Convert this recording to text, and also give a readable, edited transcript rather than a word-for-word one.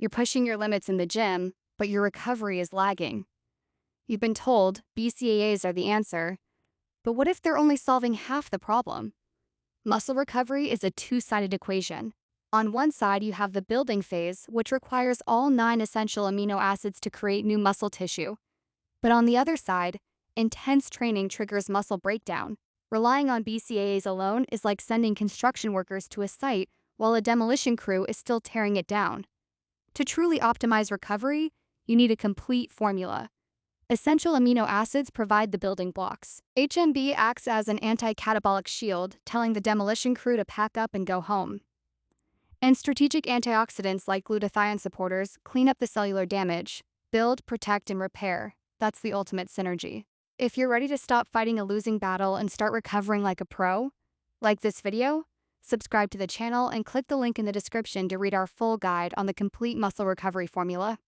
You're pushing your limits in the gym, but your recovery is lagging. You've been told BCAAs are the answer, but what if they're only solving half the problem? Muscle recovery is a two-sided equation. On one side, you have the building phase, which requires all 9 essential amino acids to create new muscle tissue. But on the other side, intense training triggers muscle breakdown. Relying on BCAAs alone is like sending construction workers to a site while a demolition crew is still tearing it down. To truly optimize recovery, you need a complete formula. Essential amino acids provide the building blocks. HMB acts as an anti-catabolic shield, telling the demolition crew to pack up and go home. And strategic antioxidants like glutathione supporters clean up the cellular damage, build, protect, and repair. That's the ultimate synergy. If you're ready to stop fighting a losing battle and start recovering like a pro, like this video, subscribe to the channel and click the link in the description to read our full guide on the complete muscle recovery formula.